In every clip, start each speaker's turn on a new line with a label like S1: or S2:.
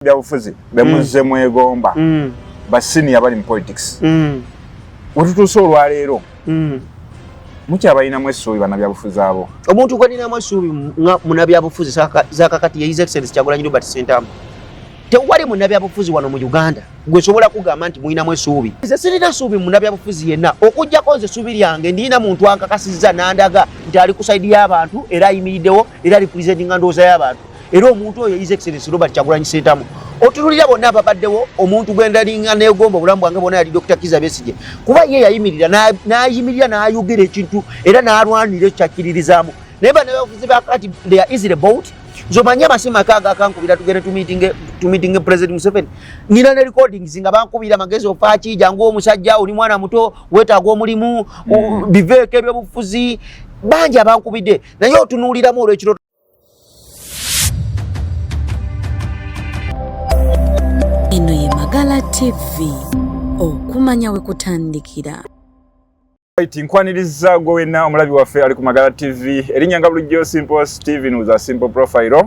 S1: byabufuzi bemuze mwegomba basini abali mu politics watutuso olwaleero mukyaba mwesuubi bana byabufuzi abo
S2: omuntu gwe nina mwesuubi munabyabufuzi zakakati ya His Excellency Kyagulanyi Robert Ssentamu tewali munabyabufuzi wano mu Uganda gwe sobola kugamba nti mulina mwesuubi nze sirina suubi munabyabufuzi yenna okujjako nze suubi lyange ndina muntu ankakasizza nandaga nti ali ku side y'abantu era ayimiriddewo era ali presentinga ndowooza y'abantu era omuntu oyo His Excellency Robert Kyagulanyi Ssentamu otunulira bonna ababaddewo omuntu gwendalinga neegomba obulamu bwange bwonna yali Dr. Kizza Besigye kuba ye yayimirira n'ayogera ekintu era n'alwanira ekyakkiririzaamu naye bannabyabufuzi bakati they are easily bought nzomanye amasimu akaaga akankubira tugende tumitinge President Museveni nina ne recordings nga bankubira magezi ofaaki jangu omusajja oli mwana muto weetaaga omulimu biveeko ebyobufuzi bangi abankubidde naye otunuuliramu olw'ekiro
S3: Eno ye Magala TV okumanya we kutandikira.
S1: Nkwaniriza gwe wenna omulabi waffe ali ku Magala TV erinnya nga bulijjo Simple Steve nuza Simple Profile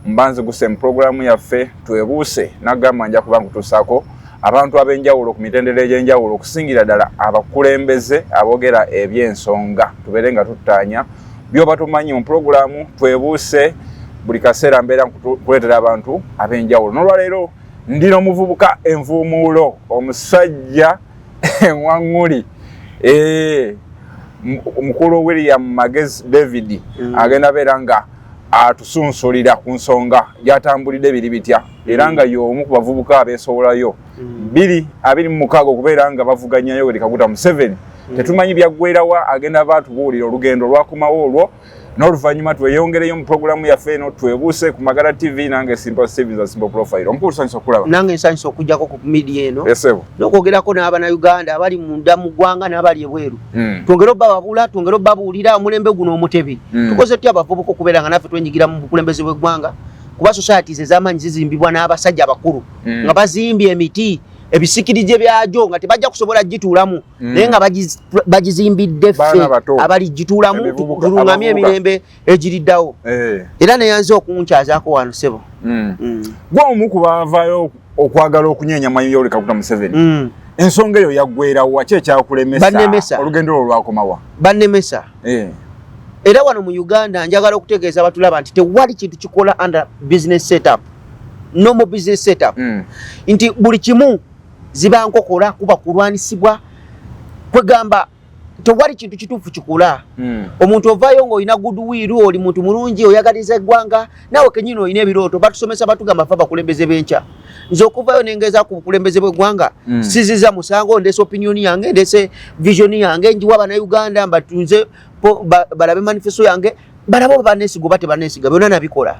S1: mbanze guse mu programu yaffe twebuuse nagamba nja kuba nkutusaako abantu ab'enjawulo ku mitendera egy'enjawulo okusingira ddala abakulembeze aboogera eby'ensonga tubeere nga tuttaanya byoba tumanyi mu programu twebuuse buli kaseera mbeera nkuleetera abantu ab'enjawulo n'olwaleero ndino omuvubuka envuumuulo omusajja enwaŋŋuli omukulu William Magezi David agenda beera nga atusunsulira ku nsonga gyatambulidde biri bitya era nga y'omu ku bavubuka abeesobolayo 226 okubeera nga bavuganya Yoweri Kaguta Museveni tetumanyi byaggwerawa agenda baatubuulira olugendo lwakomawo olwo n'oluvannyuma tweyongereyo mu programu yaffe eno twebuuse ku Magala TV nange Simple Steve za Simple Profile omukulu nsanyusa okulaba
S2: nange nsanyusa okujjako ku media eno
S1: esebo
S2: n'okwogerako n'Abannayuganda abali munda mu ggwanga n'abali ebweru twongere obbababula twongere obbabuulira omulembe guno omutebi tukoze tutya abavubuka okubeera nga naffe twenyigira mu bukulembeze bw'eggwanga kuba societies ez'amaanyi zizimbibwa n'abasajja abakulu nga bazimbye emiti ebisikirije byajo nga tebajja kusobola gituulamu naye nga bagizimbidde ffe abali gituulamu tulungamye emirembe egiriddawo era neyanze okunkyazaako wano sebo
S1: gwe omu ku baavaayo okwagala okunyenya manyi Yoweri Kaguta Museveni ensonga eyo yaggwerawa ki ekyakulemesa olugendo olwo lwakomawa
S2: bannemesa era wano mu Uganda njagala okutegeeza abatulaba nti tewali kintu kikola under business setup normal business setup nti buli kimu ziba nkokola kuba kulwanisibwa kwegamba tewali kintu kituufu kikola omuntu ovaayo ng'olina goodwill oli muntu mulungi oyagaliza eggwanga naawe kenyini olina ebirooto batusomesa batugamba ffe abakulembeze b'enkya nze okuvaayo nengeza ku bukulembeze bw'eggwanga siziza musango ndeese opinion yange ndeese vision yange njiwa Bannayuganda mbatunze balabe manifesto yange balabo banneesiga oba tebanneesiga byonna nabikola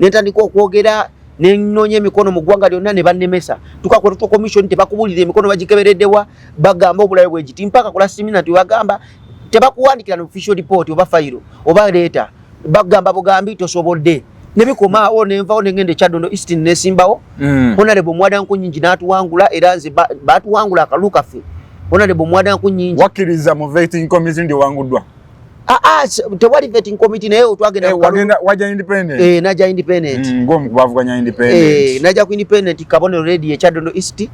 S2: nentandika okwogera nenoonya emikono mu ggwanga lyonna ne bannemesa tukakwata commission tebakubulira emikono bagikebereddewa bagamba obulabe bwegiti mpaka kula simina tebagamba tebakuwandikira no official report oba fayiro oba leeta bagamba bugambi tosobodde nebikomaawo nenvawo nengende Kyadondo East nesimbawo Honorable Mwadanku Nyingi n'atuwangula era nze batuwangula akalu kaffe Honorable Mwadanku Nyingi
S1: wakkiriza mu vetting committee ndi wanguddwa
S2: tewali vetting committee naye otwagenda
S1: wajja independent
S2: najja independent
S1: ngomu kubavuganya independent
S2: najja ku independent Kabonero Radio Kyadondo East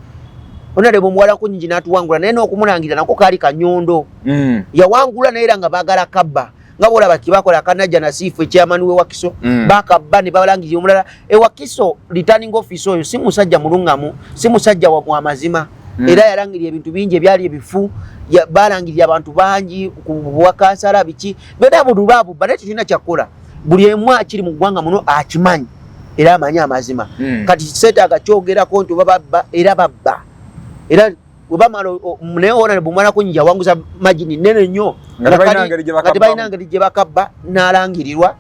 S2: Honorable Mwadanku Nyingi n'atuwangula naye n'okumulangira nako kaali kanyondo yawangula naye era nga baagala kabba nga bolaba kibakola kanajja nasifu ekyamani we Wakiso bakabba ne balangirira omulala Wakiso returning office oyo si musajja mulungamu si musajja wa mazima era yalangirira ebintu bingi ebyali ebifu balangirira abantu bangi ku bwakansala biki bera budubabu bale tulina kyakola buli emu akiri mu ggwanga muno akimanyi era amanyi amazima kati seta agakyogerako nti babba era babba era webamalo muneona ne bumwana kunja wanguza majini nene nnyo kati balina ngeri gye bakabba n'alangirirwa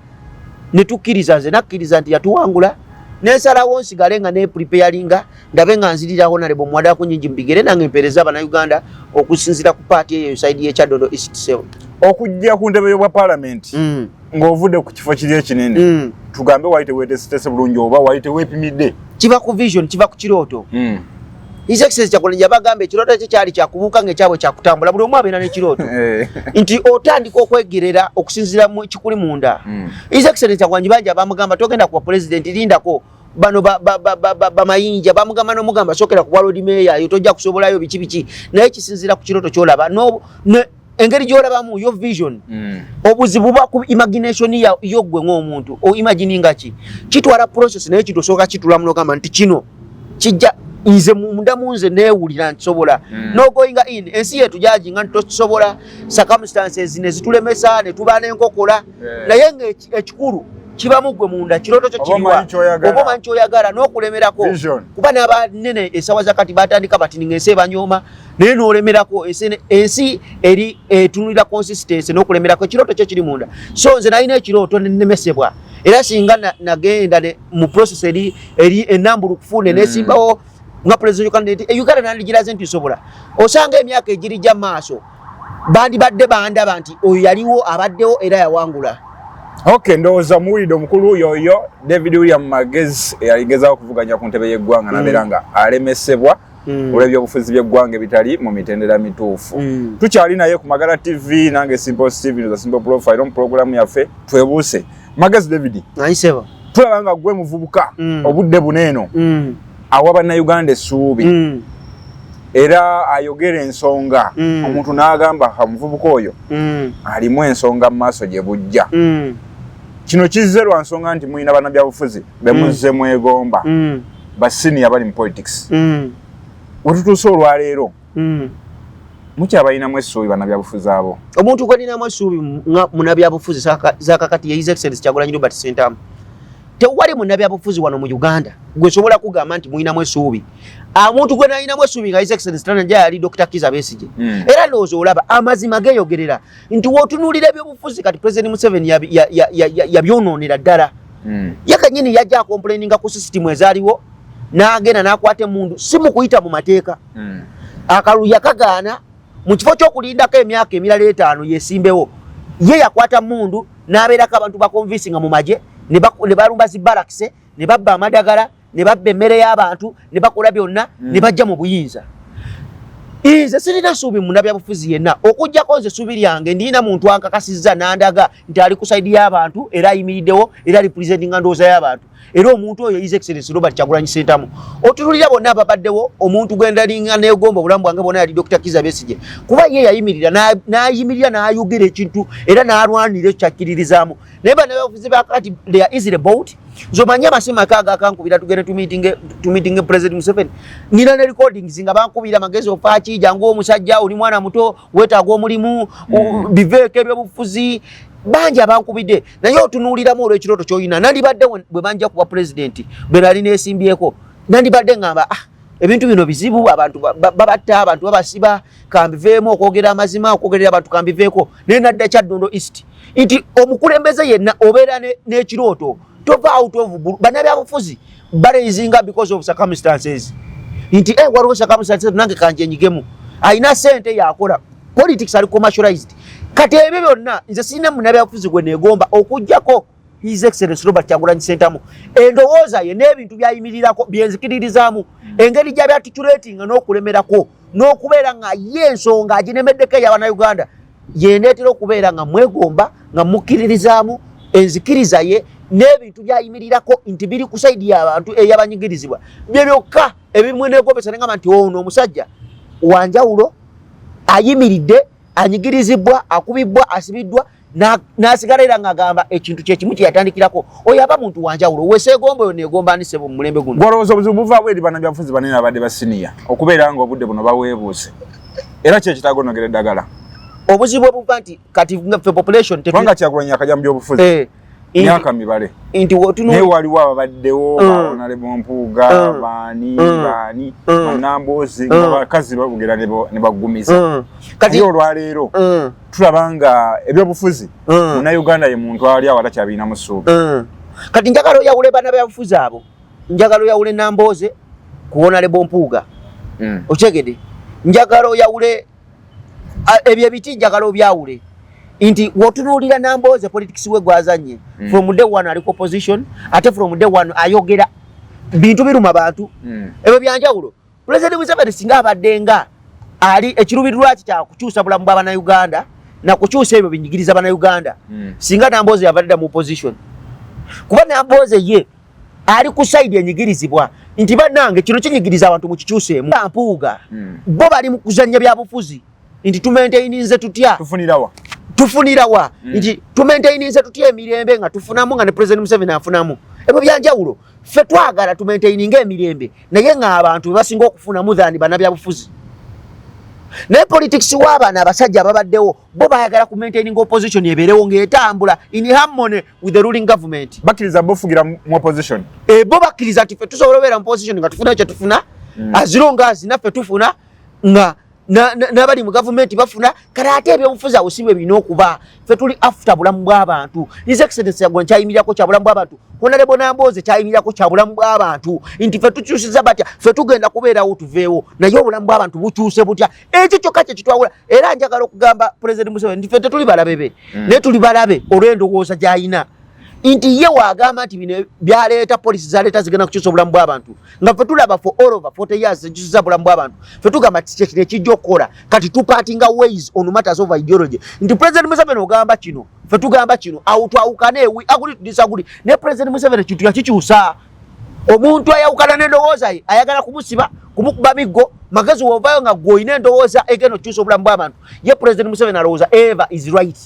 S2: ne tukkiriza nze nakkiriza nti yatuwangula nensalawo nsigale nga ne preparinga ndabe nga nziriraho Honorable Mwadanku Nyingi mbigere nange empereza Bannayuganda okusinzira ku party eyo side ye Kyadondo East Cell
S1: okujja ku ntebe y'obwa parliament ng'ovudde ku kifo kiri ekinene tugambe waite weetesitese bulungi oba waite weepimidde
S2: kiva ku vision kiva ku kirooto His Excellency Kyagulanyi yabagamba ekirooto kye kyali kyakubuuka ng'ekyabwe kyakutambula buli omu abeera n'ekirooto nti otandika okwegerera okusinziira mu kikuli munda His Excellency Kyagulanyi bangi abamugamba togenda kuba president lindako bano bamayinja bamugamba n'omugamba sokera ku World Mayor yo tojja kusobolayo biki naye kisinzira ku kiroto kyolaba no engeri gyolabamu yo vision obuzibu buba ku imagination yo gwe ng'omuntu o imagininga ki kitwala process naye kitosoka kitula muno gamba nti kino kijja nze munda munze neewulira nsobola no going in ensi yetu jaji nga ntosobola circumstances ne zitulemesa ne tubana enkokola naye ng'ekikulu kiba mugwe munda kiroto kyo kiriwa oboma nchoyagala n'okulemerako kuba n'abanene esawa zakati batandika bati ningense banyoma naye n'olemerako ensi eri etunulira consistency n'okulemerako kiroto kyo kiri munda so nze nalina ekiroto nenemesebwa era singa nagenda mu process eri enambulu kufune nesimbawo nga president candidate Uganda nandigiraze nti sobola osanga emyaka egiri ja maaso bandi badde bandaba nti oyo yaliwo abaddewo era yawangula.
S1: Okay, ndowooza muwulidde omukulu yoyo David William Magezi yaligezaawo okuvuganya ku ntebe y'eggwanga nabeera nga alemesebwa olw'ebyobufuzi by'eggwanga ebitali mu mitendera mituufu. Tukyali naye ku Magala TV nange Simple TV za Simple Profile mu programu yaffe twebuuse. Magezi David.
S2: Ayiseba.
S1: Tulaba nga gwe muvubuka obudde buneeno awa bannayuganda essuubi era ayogera ensonga omuntu n'agamba omuvubuka oyo alimu ensonga mu maaso gye bujja. Kino kizze lwa nsonga nti mulina bannabyabufuzi be muzze mwegomba basiniya bali mu politics. Wetutuuse olwaleero mukyabalinamu essuubi bannabyabufuzi abo.
S2: Omuntu gwe ninamu essuubi munnabyabufuzi zakakati ye His Excellency Kyagulanyi Robert Ssentamu tewali munnabyabufuzi wano mu Uganda gwe sobola kugamba nti mulinamu essuubi. Omuntu gwe nalinamu essuubi nga His Excellency Tanajja yali Dr. Kizza Besigye era ndowooza olaba amazima geeyogerera nti wootunuulira ebyobufuzi kati President Museveni yabyonoonera ddala. Ye kennyini yajja akomplaininga ku sisitimu ezaaliwo n'agenda n'akwata emmundu si mu kuyita mu mateeka. Akalulu yakagaana mu kifo ky'okulindako emyaka emirala 5 yeesimbewo ye yakwata mundu n'abeerako abantu bakonvinsinga mu magye ne balumba zibarakise ne babba amadagala ne babba emmere y'abantu ne bakola byonna ne bajja mu buyinza. Nze sirina ssuubi munnabyabufuzi yenna okuggyako nze essuubi lyange ndina muntu ankakasizza n'andaga nti ali ku sayidi y'abantu era ayimiriddewo era alipresentinga ndowooza y'abantu era omuntu oyo His Excellency Robert Kyagulanyi Ssentamu otunulira bonna ababaddewo omuntu gwendalinga neegomba obulamu bwange bwonna yali Dr. Kizza Besigye kuba ye yayimirira n'ayimirira n'ayogera ekintu era n'alwanira ekyakkiririzaamu naye bannabyabufuzi bakati they are easily bought. Zomanya amasima akankubira tugende tumitinge President Museveni nina ne recordings nga bankubira magezi ofaki jangu omusajja oli mwana muto wetaaga omulimu biveeko ebyobufuzi bangi abankubidde naye otunuuliramu olw'ekiroto ky'olina nandibadde bwe banja kuba president bwe nali neesimbyeko nandibadde ngamba ebintu bino bizibu abantu babatta abantu babasiba kambiveemu okwogera amazima okwogerera abantu kambiveeko naye nadda Kyaddondo East nti omukulembeze yenna obeera n'ekirooto tova out of bannabyabufuzi barazinga because of circumstances nti waliwo circumstances nange kanje nyigemu ayina sente yakola politics ali commercialized kati ebyo byonna nze sirina munnabyabufuzi gwe neegomba okuggyako His Excellency Robert Kyagulanyi Ssentamu endowooza ye n'ebintu byayimirirako byenzikiririzaamu engeri gy'abyatitulatinga n'okulemerako n'okubeera nga ye ensonga aginemeddeko ey'abannayuganda yendeetera okubeera nga mwegomba nga mukkiririzaamu enzikiriza ye n'ebintu byayimirirako nti biri ku sayidi y'abantu ey'abanyigirizibwa bye byokka ebimwe neegomesa ne ngamba nti ono omusajja wanjawulo ayimiridde anyigirizibwa akubibbwa asibiddwa n'asigala era ng'agamba ekintu kyekimu kye yatandikirako oyo aba muntu wanjawulo weseegomba oyo neegomba anisebo mu mulembe guno.
S1: Gwolowooza obuzibu buvaawo eri bannabyabufuzi banene abadde basiniya okubeera nga obudde buno baweebuuse era kye kitaagonogera eddagala
S2: obuzibu obuva nti kati ffe population
S1: kubanga Kyagulanyi akajja mu byobufuzi myaka mibale
S2: nti
S1: naye waliwo ababaddewo Honorable Mpuuga baani Bannamboozi nga bakazi babugera ne baggumiza kati olwaleero tulaba nga ebyobufuzi munnayuganda ye muntu ali awo atakyabirinamu ssuubi.
S2: Kati njagala oyawule bannabyabufuzi abo njagala oyawule Nambooze ku Honorable Mpuuga okyegedde njagala oyawule ebyo ebiti njagala obyawule nti wotunuulira Nambooze politics we gwazanye from day one aliko opposition ate from day one ayogera bintu biruma bantu ebyo byanjawulo. President Museveni singa abadde nga ali ekirubirirwa kya kukyusa bulamu bw'Abannayuganda na kukyusa ebyo binyigiriza Abannayuganda singa Nambooze yavadde mu opposition kuba Nambooze ye ali ku side enyigirizibwa nti bannange kino kinyigiriza abantu mu kikyuseemu ampuuga bo bali mu kuzannya byabufuzi nti tumaintaininze tutya tufunirawa nti tumaintaininze tutya emirembe nga tufunamu nga ne President Museveni afunamu ebyo byanjawulo ffe twagala tumaintaininga emirembe naye nga abantu basinga okufunamu dhani bannabyabufuzi naye politics w'abaana abasajja ababaddewo bo bayagala ku maintaining opposition ebeerewo ng'etambula in harmony with the ruling government.
S1: Bakkiriza bofugira mu opposition.
S2: Bo bakkiriza ati ffe tusobola obeera mu opposition nga tufuna kye tufuna as long as naffe tufuna nga n'abali mu government bafuna kale ate ebyobufuzi awo si bwe birina okuba ffe tuli after bulamu bw'abantu. His Excellency Kyagulanyi kyayimirako kya bulamu bw'abantu, Honorable Nambooze kyayimirako kya bulamu bw'abantu nti ffe tukyusiza batya ffe tugenda kubeerawo tuveewo naye obulamu bw'abantu bukyuse butya. Ekyo kyokka kye kitwawula era njagala okugamba President Museveni nti ffe tetuli balabe be naye tuli balabe olw'endowooza gy'ayina nti ye waagamba nti bino byaleeta polisi zaleeta zigenda kukyusa obulamu bw'abantu nga ffe tulaba for all over 40 years zikyusiza obulamu bw'abantu ffe tugamba ti kino ekijja okukola kati tupartinga ways on matters of ideology nti President Museveni ogamba kino ffe tugamba kino awo twawukane we agree to disagree ne President Museveni kintu yakikyusa. Omuntu ayawukana n'endowooza ye ayagala kumusiba kumukuba miggo magezi wovaayo nga gw'olina endowooza egenda okukyusa obulamu bw'abantu ye President Museveni alowooza Eva is right.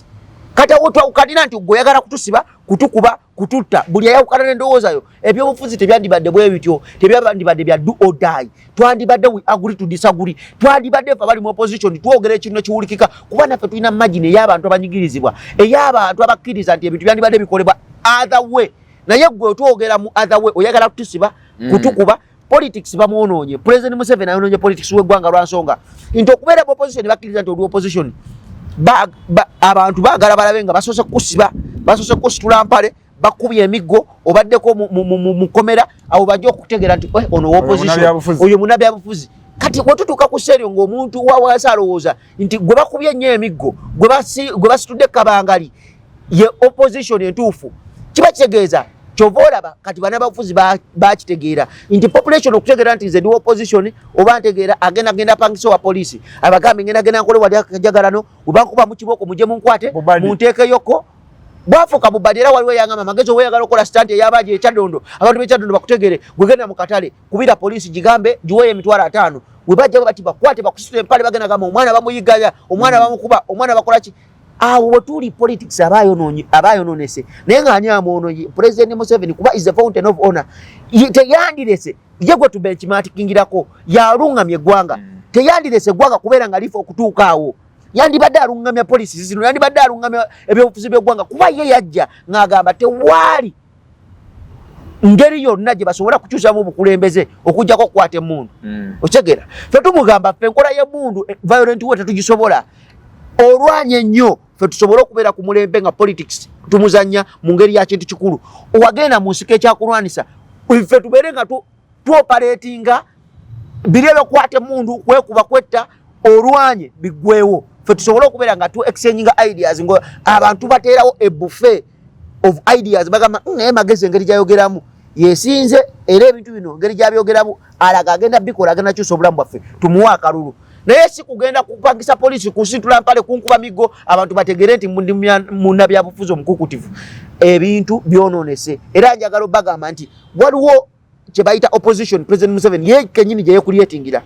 S2: Kati awo twawukanira nti gwe oyagala kutusiba kutukuba kututta buli ayawukana n'endowooza yo ebyobufuzi tebyandibadde bwe bityo tebyandibadde bya do or die twandibadde we agree to disagree twandibadde ffe abali mu opposition twogera ekintu ekiwulikika kuba naffe tulina magine ey'abantu abanyigirizibwa ey'abantu abakkiriza nti ebintu byandibadde bikolebwa other way naye gwe twogera mu other way oyagala kutusiba kutukuba politics bamwonoonye. President Museveni ayonoonye politics w'eggwanga lwa nsonga nti okubeera mu opposition bakkiriza nti oli opposition abantu baagala balabe nga basoose kusiba basoose kusitula mpale bakubye emiggo obaddeko mu komera awo bajja okutegeera nti ono opposition oyo munnabyabufuzi. Kati wetutuuka ku seeryo ng'omuntu wawansi alowooza nti gwe bakubye nnyo emiggo gwe basitudde kabangali ye opposition entuufu kiba kitegeeza kyova olaba kati bannabyabufuzi bakitegeera nti population okutegeera nti nze ndi opposition oba ntegeera agenda apangisa wa poliisi abagambe ngenda nkole wali akajagalano oba nkuba mu kibooko mujje munkwate munteekeyoko bwafuuka bubadde era waliwo yangamba magezi oweyagala okola sitanti ey'abaaji ekyadondo abantu b'ekyadondo bakutegere gwegenda mu katale kubira poliisi gigambe giweeyo emitwalo 5 we bajja bati bakwate bakusitula empale bagenda gamba omwana bamuyigaya omwana bamukuba omwana bakolaki awo wetuli politics abayonoonese naye nga ani amwonoonye President Museveni kuba is the fountain of honor teyandirese ye gwe tubenchmarkingirako yalungamya eggwanga teyandirese eggwanga kubeera nga lifa okutuuka awo yandibadde alungamya polisi zino yandibadde alungamya ebyobufuzi by'eggwanga kuba ye yajja ng'agamba tewaali ngeri yonna gye basobola kukyusamu obukulembeze okujjako okukwata emmundu okitegeera ffe tumugamba ffe enkola y'emmundu violent way tetugisobola olwanya ennyo ffe tusobole okubeera ku mulembe nga politics tumuzanya mu ngeri ya kintu kikulu owagenda mu nsiko ekyakulwanisa ffe tubeere nga tuoperatinga biri ebyokukwata emmundu kwekuba kwetta olwanye biggwewo ffe tusobole okubeera nga tu exchanging ideas ngo abantu bateerawo a buffet of ideas bagamba naye magezi engeri gyayogeramu yesinze era ebintu bino engeri gyabyogeramu alaga agenda bikola agenda kyusa obulamu bwaffe tumuwa akalulu naye si kugenda kupangisa polisi kusitula mpale kunkuba miggo abantu bategere nti munnabyabufuzi omukukutivu ebintu byonoonese era njagala bagamba nti waliwo kye bayita opposition President Museveni ye kenyini gye yekulyetingira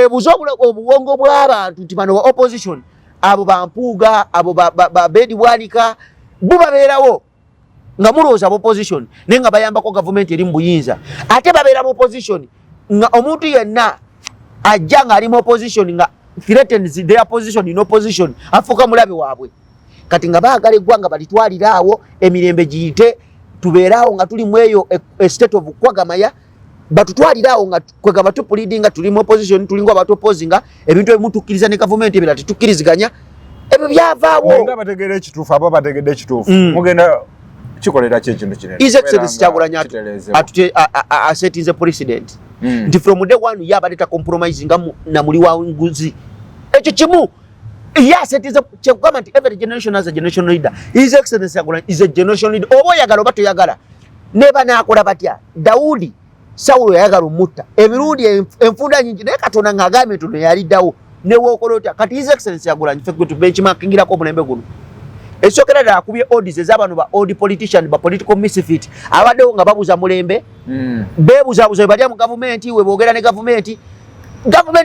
S2: ebuza obuwongo bw'abantu nti bano opposition abo bampuuga abo babedi bwanika bubabeerawo nga mulowooza opposition naye nga bayambako gavumenti eri mu buyinza ate babeera mu opposition nga omuntu yenna ajja nga ali mu opposition nga threatens their position in opposition afuuka mulabe waabwe kati nga baagala eggwanga balitwaliraawo emirembe giyite tubeeraawo nga tuli mu eyo state of kwagamaya batutwaliraawo nga kwegamba tupuliidinga tuli mu opposition tulinga abantu opposinga ebintu ebimu tukkiriza ne gavumenti ebirala tetukkiriziganya ebyo byavaawo
S1: nga bategeera ekituufu abo bategedde ekituufu mugenda kikolera ki ekintu kinene
S2: His Excellency Kyagulanyi asetinze president nti from day one yabadde tacompromisinga na muli wa nguzi ekyo kimu yasetinze kyekugamba nti every generation has a generational leader. His Excellency Kyagulanyi is a generational leader oba oyagala oba toyagala ne banaakola batya Dawudi Sawulo yayagala omutta emirundi enfunda nyingi naye Katonda ng'agambye nti ono yaliddawo ne wookola otya kati His Excellency Kyagulanyi ffe gwe tubenchmarkingirako omulembe guno esokera ddala akubye odds ez'abantu ba old politician ba political misfit abaddewo nga babuza mulembe beebuzabuza webalya mu gavumenti weboogera ne gavumenti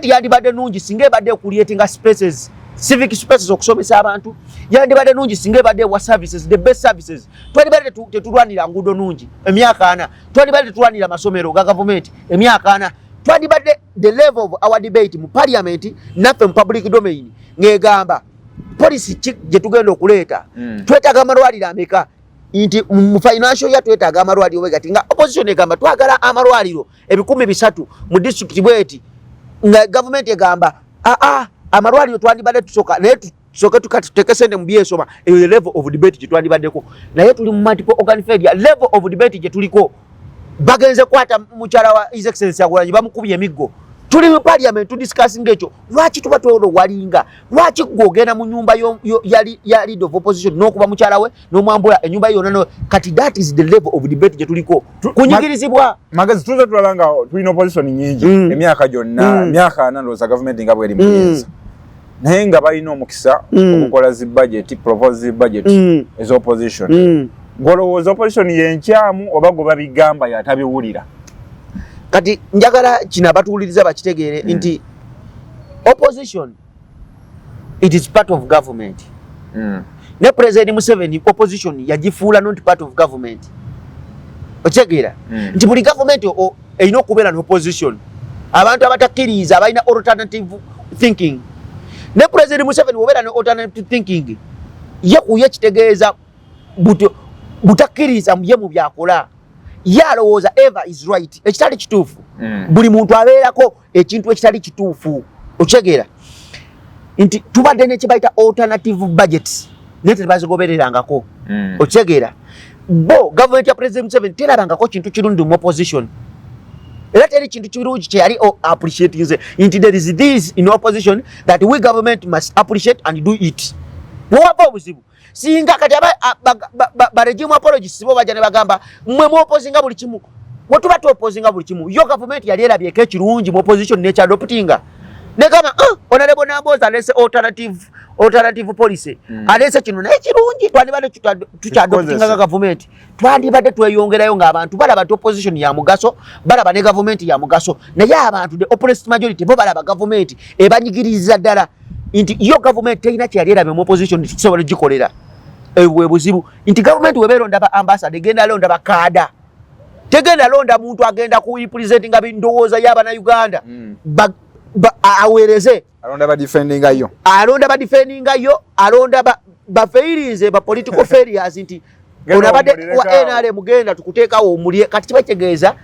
S2: yandibadde nungi singa ebadde creating spaces civic spaces okusomesa abantu yandibadde nungi singa ebadde wa services the best services twalibadde tetulwanira nguudo nungi emyaka 4 twalibadde tetulwanira masomero ga gavumenti emyaka 4 twalibadde the level of our debate mu parliament naffe mu public domain ngegamba policy gye tugenda okuleeta twetaaga amalwaliro ameka nti mu financial ya twetaaga amalwaliro wegati nga opposition egamba twagala amalwaliro 300 mu district bweti nga government egamba amalwaliro twandibadde tusoka naye tusoke tukatuteke sente mu byesoma eyo level of debate gye twandibaddeko naye tuli mu multiple organ failure level of debate gye tuliko bagenze kwata mukyala wa His Excellency Agulanyi bamukubye emiggo tuli mu parliament to discussing ekyo lwaki tuba twolo walinga lwaki gwogenda mu nyumba ya leader of opposition n'okuba mukyala we n'omwambola enyumba yonna no kati that is the level of debate gye tuliko kunyigirizibwa
S1: magazi tuze tulabanga tulina opposition nyingi emyaka gyonna emyaka 4 ndowooza government nga bweri muyinza naye nga balina omukisa okukola zi budget propose zi budget ez'opposition ng'olowooza opposition yenkyamu oba gwe babigamba yatabiwulira
S2: kati njagala kino abatuwuliriza bakitegeere nti opposition it is part of government ne President Museveni opposition yagifuula not part of government otegeera nti buli government erina okubeera ne opposition abantu abatakkiriza abalina alternative thinking ne President Museveni obeera ne alternative thinking ye kuye kitegeeza butakkiriza ye mu byakola yalowooza ever is right ekitali kituufu buli muntu abeerako ekintu ekitali kituufu okitegeera nti tubadde nekibayita alternative budgets naye tebazigobererangako okitegeera bo gavumenti ya President Museveni terabangako kintu kirungi mu opposition era teri kintu kirungi kyeyali appreciate nti there is this in opposition that we government must appreciate and do it wewava obuzibu singa kati ba regime apologists bo bajja ne bagamba mmwe mu opposinga buli kimu wetuba tu opposinga buli kimu yo government yali erabyeko ekirungi mu opposition nekyadoptinga negamba honorable Namboza alese alternative policy alese kino naye kirungi twandibadde tukyadoptinga nga government twandibadde tweyongerayo ng'abantu balaba tu opposition ya mugaso balaba ne government ya mugaso naye abantu the oppressed majority bo balaba government ebanyigiriza ddala nti yo government teyina kyali erabye mu opposition kisobola gikolera ewe buzibu nti government webeeronda ba ambassador egenda londa bakada tegenda londa muntu agenda ku representinga bindowooza y'abana Uganda awereze
S1: alonda ba defendinga yo alonda ba failings ba political failures nti onabadde wa NRM mugenda tukuteekawo omulye kati kibategeeza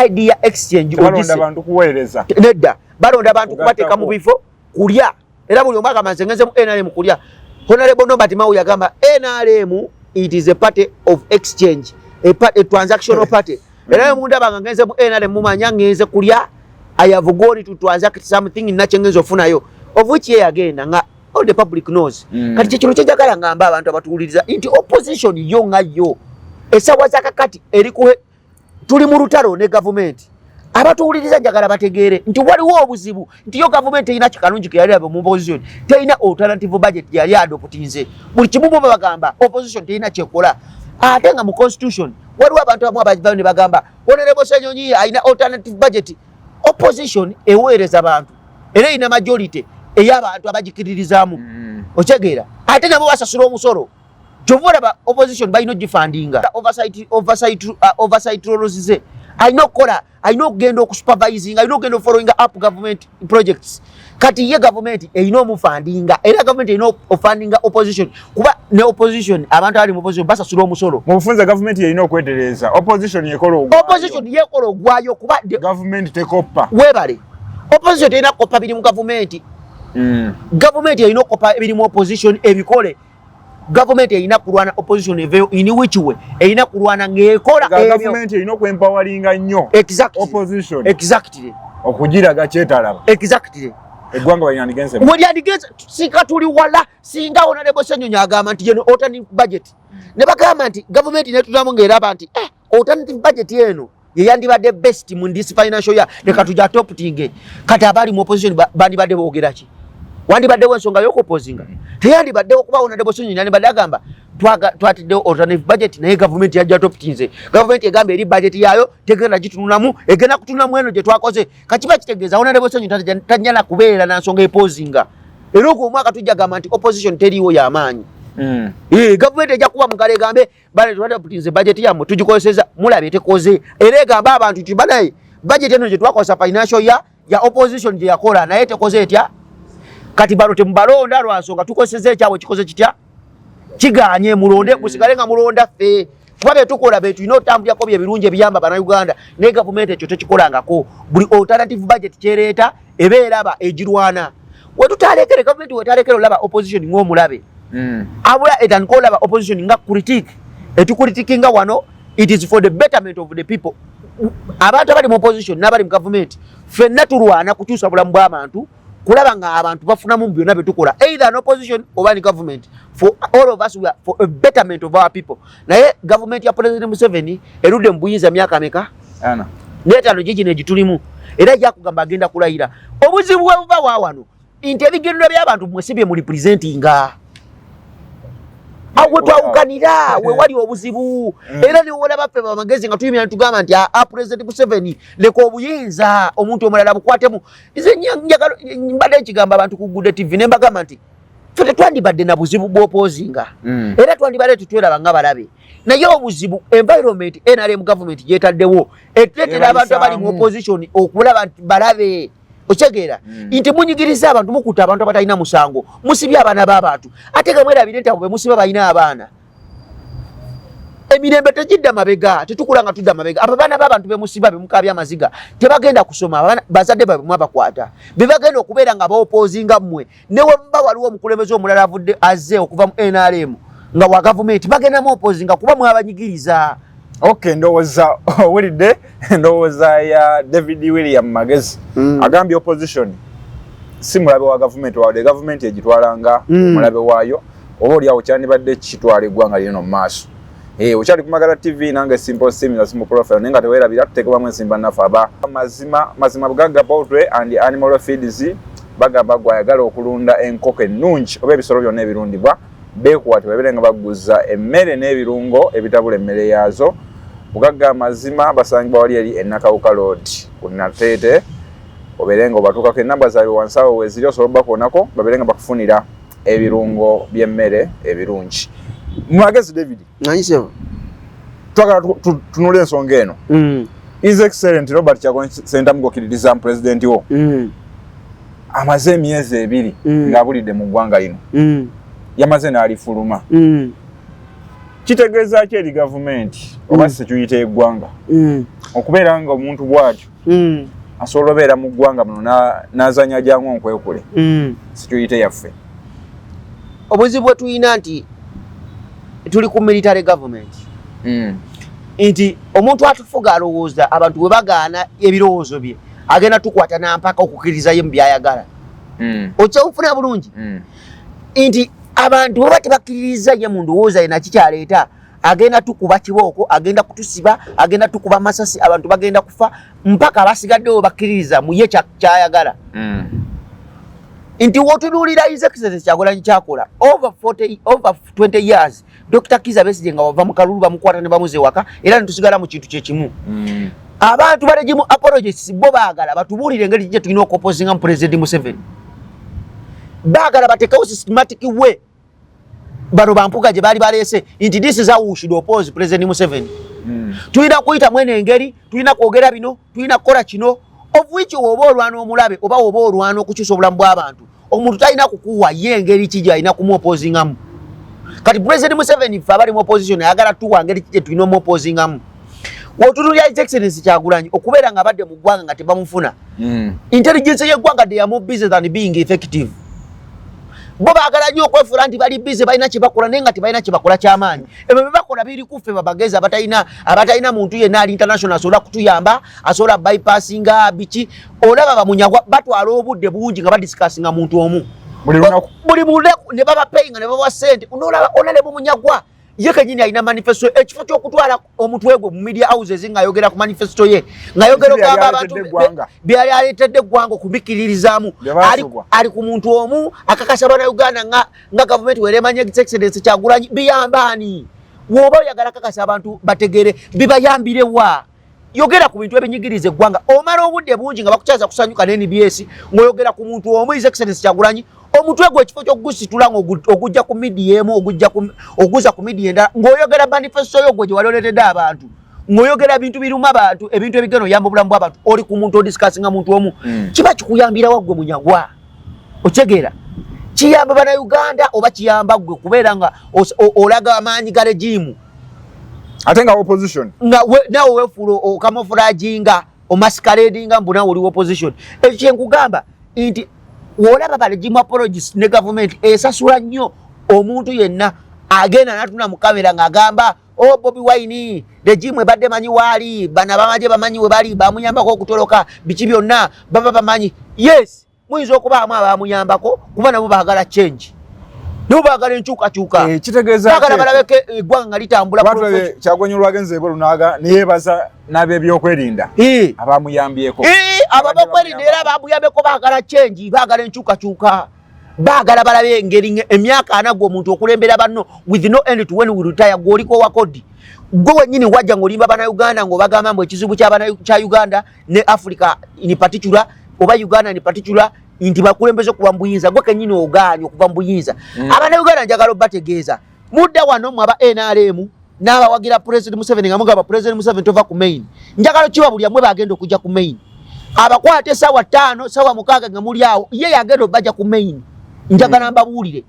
S1: idea exchange balonda bantu kuweereza
S2: nedda balonda bantu kubateeka mu bifo kulya era buli omwaka manzengeze mu NRM kulya Honorable Nobati Mau yagamba NRM it is a party of exchange a transactional party era munda bangenze mu NRM mumanya ngeze kulya I have gone to transact something nachengezo ofunayo of which ye agenda nga all the public knows kati kino kyajagala ngamba abantu abatuwuliriza nti opposition yo ngayo esawa zakakati erikuhe tuli mu lutalo ne government abatuwuliriza njagala bategeere nti waliwo obuzibu nti yo government erina kikalungi keyali abo mu opposition terina alternative budget yali adoptinze buli kimu bo bagamba opposition terina kyekola ate nga mu constitution waliwo abantu abamu abavayo ne bagamba Honorable Ssenyonyi alina alternative budget opposition eweereza abantu era erina majority ey'abantu abagikiririzaamu okitegeera ate nabo basasula omusolo kyova opposition balina ogifandinga oversight roles ze alina okukola alina okugenda okusupervising alina okugenda following up government projects kati ye government erina omufandinga era government erina ofundinga opposition kuba ne opposition abantu abali mu opposition basasula omusolo
S1: mu bufunze government erina okwetereza opposition yekola
S2: ogwayo kuba
S1: government tekoppa
S2: webale opposition terina koppa biri mu government government erina okoppa biri mu opposition ebikole government erina kulwana opposition eveyo in which way erina kulwana ng'ekola
S1: government erina okwempoweringa nnyo opposition
S2: exactly
S1: okugiraga kyetalaba
S2: exactly
S1: eggwanga balyandigenze
S2: singa tuli wala singa Honorable Ssenyonyi agamba nti yeno alternative budget ne bagamba nti government netulamu ng'eraba nti alternative budget eno yeyandibadde best mu this financial year leka tujja adoptinge kati abali mu opposition bandibadde boogera ki wandibaddewo ensonga y'okupposinga teyandibaddewo kuba Honorable Ssenyonyi yandibadde agamba twatidde alternative budget naye government yajja toptinze government egamba eri budget yayo tegenda gitunulamu egenda kutunulamu eno gye twakoze kakiba kitegeeza honorable Ssenyu tajjana kubeera na nsonga epozinga era ogwo omwaka tujja gamba nti opposition teriiwo y'amaanyi government ejja kuba mugala egambe bale twatoptinze budget yammwe tugikozeseza mulabe tekoze era egamba abantu nti banaye budget eno gye twakozesa financial ya opposition gye yakola naye tekoze etya kati balo temubalonda lwansonga tukozeseza ekyabwe kikoze kitya kiganye mulonde musigale nga mulonda ffe kuba betukola betu ino tambulyako bye birungi ebiyamba bannayuganda ne government ekyo tekikolangako buli alternative budget kyereeta ebeera aba egirwana wetutalekere government wetalekere olaba opposition ng'omulabe abula etankolaba opposition nga critique etukritikinga wano it is for the betterment of the people abantu abali mu opposition n'abali mu government ffenna tulwana kukyusa bulamu bw'abantu kulaba nga abantu bafunamu mu byonna betukola either an opposition oba ni government for all of us we are for a betterment of our people naye government ya President Museveni erudde mu buyinza myaka meka ana n'etaano gigi negitulimu era jakugamba agenda kulayira obuzibu bwe buva waawano nti ebigenero by'abantu mwesibye mu representinga awe twawukanira we wali obuzibu era ne wola baffe bamagezi nga tuyimira tugamba nti President Museveni leko obuyinza omuntu omulala bukwatemu ize njagala mbadde ekigamba abantu ku Good TV ne mbagamba nti fete twandibadde na buzibu bw'opozinga era twandibadde tutweraba nga balabe naye obuzibu environment NRM government gyetaddewo etetera abantu abali mu opposition okulaba nti balabe okyegera nti munyigiriza abantu mukuta abantu abatalina musango musibye abaana b'abantu ate nga mwerabire nti abo be musiba balina abaana emirembe tegidda mabega tetukula nga tudda mabega abo baana b'abantu be musiba be mukabya amaziga tebagenda kusoma bazadde babe mwabakwata be bagenda okubeera nga baopozinga mmwe newe mba waliwo omukulembeze omulala avudde azze okuva mu NRM nga wa government bagenda mu opozinga kuba mwabanyigiriza.
S1: Okay, ndowooza owulidde ndowooza ya David William Magezi agambye opposition si mulabe wa government wadde government egitwalanga mulabe waayo oba oliawo kyandibadde kitwala eggwanga lino mu maaso. Okyali ku Magala TV nange Simple Sim za Simple Profile nenga teweerabira tuteekebwamu ensimba nnafu aba mazima bugagga poultry and animal feeds bagamba gwayagala okulunda enkoko ennungi oba ebisolo byonna ebirundibwa beekwate babeerenga baguza emmere n'ebirungo ebitabula emmere yaazo. Bugagga mazima basangibwa wali eri Nakawuka Road ku Nateete obeerenga obatuukako ennamba zaabwe wansi awo weeziri osobola bakoonako babeerenga bakufunira ebirungo by'emmere ebirungi. Magezi David
S2: nanyisebo
S1: twagala tunule ensonga eno His Excellent Robert Kyagulanyi Ssentamu ng'okkiririza president wo amaze emyezi ebiri ng'abulidde mu ggwanga lino yamaze n'alifuluma kitegeeza ki eri gavumenti oba si tuyita eggwanga okubeera nga omuntu bw'atyo asobola obeera mu ggwanga muno n'azanya jangu onkwekule si tuyite yaffe
S2: obuzibu bwe tuyina nti tuli ku military government nti omuntu atufuga alowooza abantu bwe bagaana ebirowoozo bye agenda tukwata nampaka okukkirizayo mu byayagala okyawufuna bulungi nti abantu baba tebakkiririza ye mu ndowooza ye nakikyaleeta agenda tukuba kibooko agenda kutusiba agenda tukuba masasi abantu bagenda kufa mpaka abasigaddewo bakkiririza mu ye kyayagala nti wotunuulira His Excellency Kyagulanyi kyakola over 20 years Dr. Kizza Besigye nga wava mu kalulu bamukwata ne bamuze waka era netusigala mu kintu kyekimu abantu balegimu apologies bo baagala batubuulire engeri gye tulina okupozinga mu President Museveni baagala bateekawo systematic way bano bampuga gye baali baleese nti this is how we should oppose President Museveni tulina kuyita mwene engeri tulina kwogera bino tulina kukola kino of which oba olwana omulabe oba oba olwana okukyusa obulamu bw'abantu omuntu talina kukuwa ye engeri ki gy'alina kumuopozingamu kati President Museveni ffe abali mu opposition ayagala tuwa ngeri ki gye tulina omuopozingamu wotunuulira His Excellency Kyagulanyi okubeera nga badde mu ggwanga nga tebamufuna intelligence y'eggwanga they are more busy than being effective bo baagala nnyo okwefuula nti bali busy balina kye bakola naye nga tebalina kye bakola ky'amaanyi ebyo bye bakola biri ku ffe babagezi abatalina muntu yenna ali international asobola kutuyamba asobola bypassinga biki olaba bamunyagwa batwala obudde bungi nga badisikasinga muntu omu buli lunaku ne baba payinga ne bawa ssente onolaba onale bumunyagwa ye kenyini alina manifesto ekifo ky'okutwala omutwe gwe mu media houses ng'ayogera ku manifesto ye ng'ayogera okugamba abantu byali aleetedde eggwanga okubikiririzaamu ali ku muntu omu akakasa bannayuganda nga gavumenti weeremanya excellence Kyagulanyi biyambaani woba oyagala kakasa abantu bategere bibayambirewa yogera ku bintu ebinyigiriza eggwanga omala obudde bungi nga bakukyaza kusanyuka ne NBS ng'oyogera ku muntu omu excellence Kyagulanyi omutwe gwe ekifo ky'okugusitula ng'ogujja ku media emu oguza ku media endala ng'oyogera manifesto yo gwe gye wali oleetedde abantu ng'oyogera bintu biruma abantu ebintu ebigenda oyamba obulamu bw'abantu oli ku muntu odisikasinga muntu omu kiba kikuyambirawa ggwe munyagwa otegeera kiyamba bannayuganda oba kiyamba ggwe kubeera nga olaga amaanyi ga regimu
S1: ate nga opposition
S2: nawe weefuula okamofulajinga omasikaledinga mbu nawe oli opposition ekyo kyenkugamba nti wolaba ba regime apologies ne government esasula nnyo omuntu yenna agenda natuna mu kamera ng'agamba Bobi Wine regime ebadde manyi waali bana bamaje bamanyi we bali bamuyambako okutoloka biki byonna baba bamanyi yes muyinza okubaamu abamuyambako kuba nabo baagala change nibo baagala enkyukakyuka
S1: kitegeeza
S2: baagala balabeke eggwanga nga litambula
S1: Kyagulanyi olwagenze ebweru neyeebaza n'ab'ebyokwerinda abamuyambyeko
S2: ababokwerinda era abamuyambeko baagala change baagala enkyukakyuka baagala balabe engeri emyaka anagwa omuntu okulembera banno with no end to when we retire gwoliko wakodi gwe wennyini wajja ng'olimba bannayuganda ng'obagamba mbu ekizibu kya Uganda ne Africa in particular oba Uganda in particular nti bakulembeze kuba mbuyinza gwe kennyini ogaanye okuva mbuyinza abannayuganda njagala obategeeza mudda wano mu aba NRM n'abawagira President Museveni nga mugamba President Museveni tova ku main njagala kiba buli amwe bagenda okujja ku main abakwate sawa 5 sawa 6 nga muli awo ye yagenda obajja ku main njagala mbabuulire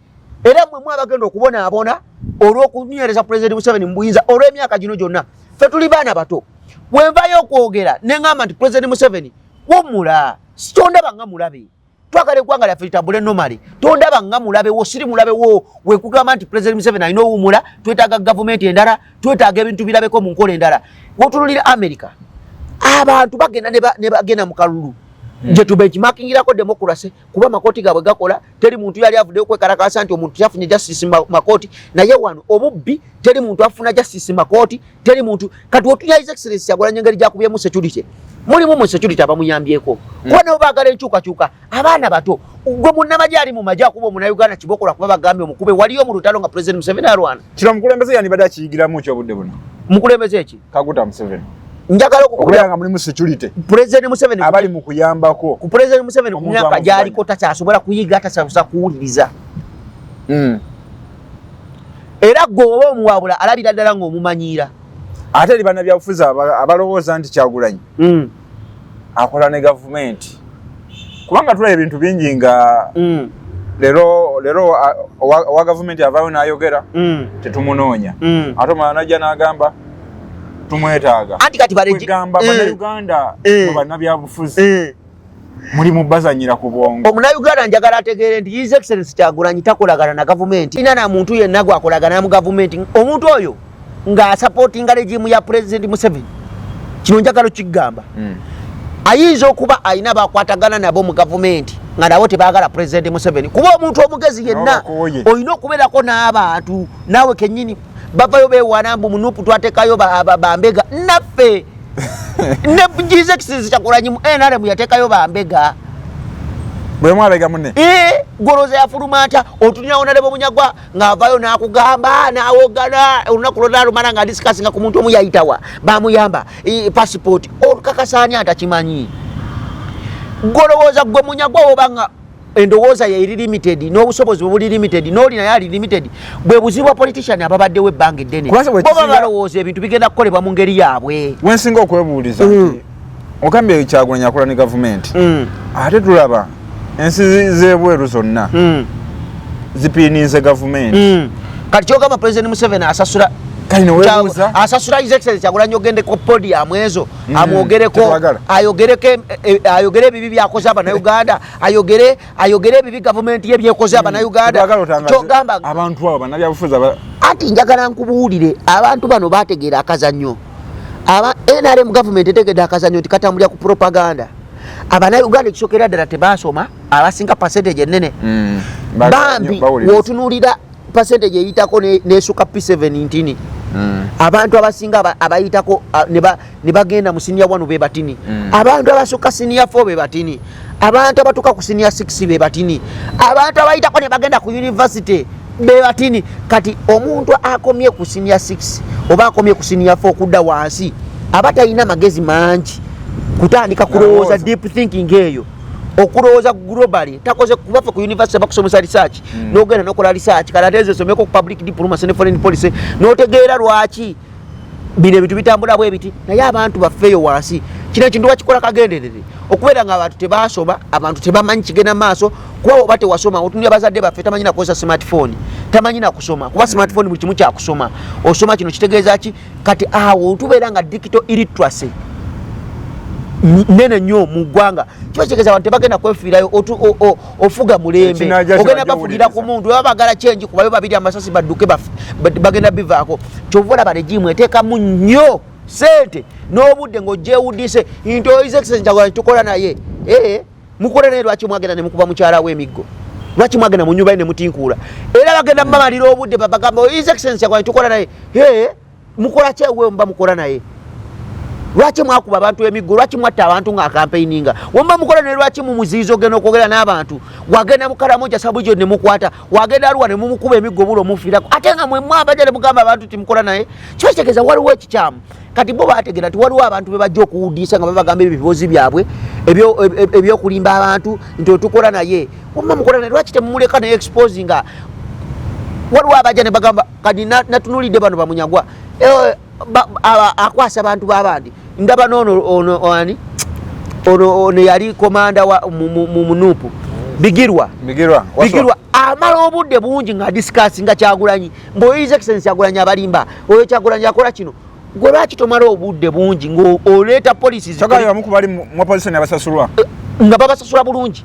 S2: era mmwe abagenda okubonaabona olw'okunyereza President Museveni mbuyinza olw'emyaka gino gyonna ffe tuli baana bato bwenvayo okwogera ne ngamba nti President Museveni womula tondaba nga mulabe twagala eggwanga lyaffe litambule normally tondaba nga mulabe wo siri mulabe wo wekugamba nti President Museveni alina owumula twetaaga gavumenti endala twetaaga ebintu birabeko mu nkola endala wotunulira America abantu bagenda ne bagenda mu kalulu je tubenchmarkingirako democracy kuba makoti gabwe gakola teri muntu yali avudde okwekalakasa nti omuntu yafunye justice makoti naye wano obubbi teri muntu afuna justice makoti teri muntu kati otunya his excellence Kyagulanyi engeri gyakubyemu security mulimu mu security abamuyambyeko kuba nabo baagala enkyukakyuka abaana bato gwe munnamagye ali mu magye akuba omunnayuganda kibokola kuba bagambye omukube waliyo mu lutalo nga President Museveni alwana
S1: kino mukulembeze yanibadde akiyigiramu kyobudde buno
S2: mukulembeze eki
S1: Kaguta Museveni
S2: njagala
S1: okukulanga mulimu security
S2: President Museveni
S1: abali mu kuyambako
S2: ku President Museveni ku myaka gyaliko takyasobola kuyiga tasabuza kuwuliriza era gwoba omuwabula alabira ddala ng'omumanyiira
S1: ate eri bannabyabufuzi abalowooza nti Kyagulanyi akola ne gavumenti kubanga tulaba ebintu bingi nga leero owa gavumenti avaayo n'ayogera tetumunoonya ate omala najja n'agamba tumwetaaga
S2: anti kati
S1: kwegamba bannayuganda mu bannabyabufuzi muli mubazanyira ku bwongo
S2: omunnayuganda njagala ategeere nti his excellence Kyagulanyi takolagana na gavumenti ina na muntu yenna gwakolagana mu gavumenti omuntu oyo ng'asapootinga regimu ya President Museveni kino njagala okigamba ayinza okuba alina bakwatagana nabo mu gavumenti nga nabo tebaagala President Museveni kuba omuntu omugezi yenna olina okubeerako n'abantu naawe kennyini bavayo beewaana mbu munupu twateekayo bambega naffe ne his excellence Kyagulanyi mu NRM yateekayo bambega
S1: bwe mwabega munne
S2: goloza yafuluma ntya otunira Honorable Munyagwa ng'avaayo n'akugamba n'awogana olunaku lwonna lumala nga disikasinga ku muntu omu yayitawa bamuyamba passport olukakasaani atakimanyi golowooza gwe Munyagwa wobanga endowooza yeri limited n'obusobozi buli limited n'oli naye ali limited bwe buzibu bwa politician ababaddewo ebbanga eddene boba balowooza ebintu bigenda kukolebwa mu ngeri yaabwe
S1: wensinga okwebuuliza nti okambye Kyagulanyi akola ne gavumenti ate tulaba ensi z'ebweru zonna zipiiniize gavumenti
S2: kati kyogamba President Museveni asasula asasula his excellence Kyagulanyi ogendeko podium ezo amwogereko ayogere ebibi byakoze abannayuganda ayogere ebibi gavumenti ye byekoze abannayuganda kyogamba
S1: abantu abo bannabyabufuzi
S2: ati njagala nkubuulire abantu bano bategeera akazannyo NRM gavumenti etegedde akazannyo nti katambulira ku propaganda abannayuganda ekisokera ddala tebaasoma abasinga percentage ennene bambi wootunuulira percentage eyitako nesuka P17 abantu abasinga abayitako ne bagenda mu senior 1 be batini abantu abasuka senior 4 be batini abantu abatuka ku senior 6 be batini abantu abayitako ne bagenda ku university be batini kati omuntu akomye ku senior 6 oba akomye ku senior 4 kudda wansi abatayina magezi mangi kutandika kulowooza deep thinking eyo okuloza globally takoze kubafa ku university bakusomesa research nogenda nokola research kalateze someko ku public diplomacy ne foreign policy notegeera lwaki bine bitu bitambula bwe biti naye abantu bafeyo wansi kino kintu wakikola kagenderere okubeera nga abantu tebasoma abantu tebamanyi kigenda maaso kuba obate wasoma otundi abazadde baffe tamanyi na kukozesa smartphone tamanyi na kusoma kuba smartphone buli kimu kya kusoma osoma kino kitegeeza ki kati awo tubeera nga digital illiteracy nene nnyo mu ggwanga kibategeeza abantu tebagenda kwefiirayo ofuga mulembe ogenda bafugira ku muntu baba bagala kyenji kubayo babiri amasasi badduke bagenda bivaako kyova olaba regimu eteekamu nnyo sente n'obudde ng'ogyewuddise nti His Excellency Kyagulanyi tukola naye mukola naye lwaki mwagenda ne mukuba mukyala w'emiggo lwaki mwagenda mu nnyumba ye ne mutinkuula era bagenda mubamalira obudde babagamba His Excellency Kyagulanyi tukola naye mukola kyewe muba mukola naye lwaki mwakuba abantu emiggo lwaki mwatta abantu nga campaigninga wamba mukola ne lwaki mumuziizo geno okwogera n'abantu wagenda mukalamoja sabujo ne mukwata wagenda aluwa ne mumukuba emiggo bulo mufiirako ate nga mwe mwabaja ne mugamba abantu timukola naye kitegeeza waliwo ekikyamu kati bo bategeera nti waliwo abantu be bajja okuwuddisa nga babagamba ebiboozi byabwe ebyokulimba abantu nti otukola naye wamba mukola naye lwaki temumuleka ne exposinga waliwo abaja ne bagamba kati natunulidde bano bamunyagwa akwasa abantu babandi ndaba ono yali komanda wa munupu bigirwa amala obudde bungi nga discuss nga Kyagulanyi mbo His Excellency Kyagulanyi abalimba oyo Kyagulanyi akola kino gwe lwaki tomala obudde bungi ng'oleeta policies
S1: mukubali mu opposition abasasulwa
S2: nga babasasula bulungi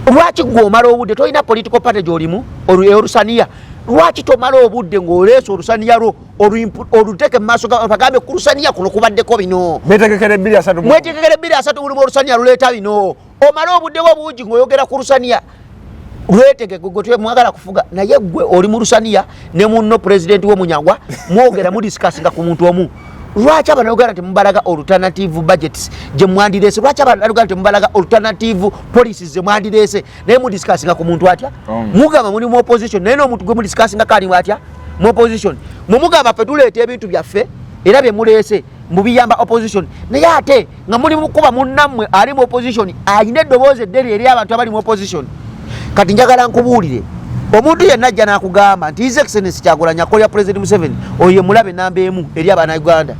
S2: lwaki gw'omala obudde tolina political party gy'olimu olusaniya lwaki tomala obudde ng'oleesa olusaniya lwo oluteke mu maaso bagambe ku lusaniya kuno kubaddeko bino
S1: mwetegekere
S2: 2-3 buli olusaniya luleeta bino omala obudde bwo bungi ng'oyogera ku lusaniya lwetege gwe mwagala kufuga naye gwe oli mu lusaniya ne munno president w'omunyagwa mwogera mu discussinga ku muntu omu lwaki abantu bagamba nti mubalaga alternative budgets gye mwandireese lwaki abantu bagamba nti mubalaga alternative policies ze mwandireese naye mu discussinga ku muntu atya mugamba muli mu opposition naye n'omuntu gwe mu discussinga kali atya mu opposition mumugamba ffe tuleeta ebintu byaffe era bye muleese mubiyamba opposition naye ate nga muli mukuba munnammwe ali mu opposition alina eddoboozi edderi eri abantu abali mu opposition kati njagala nkubuulire omuntu yenna ajja n'akugamba nti His Excellency Kyagulanyi akolera President Museveni oyo ye mulabe namba emu eri Abannayuganda.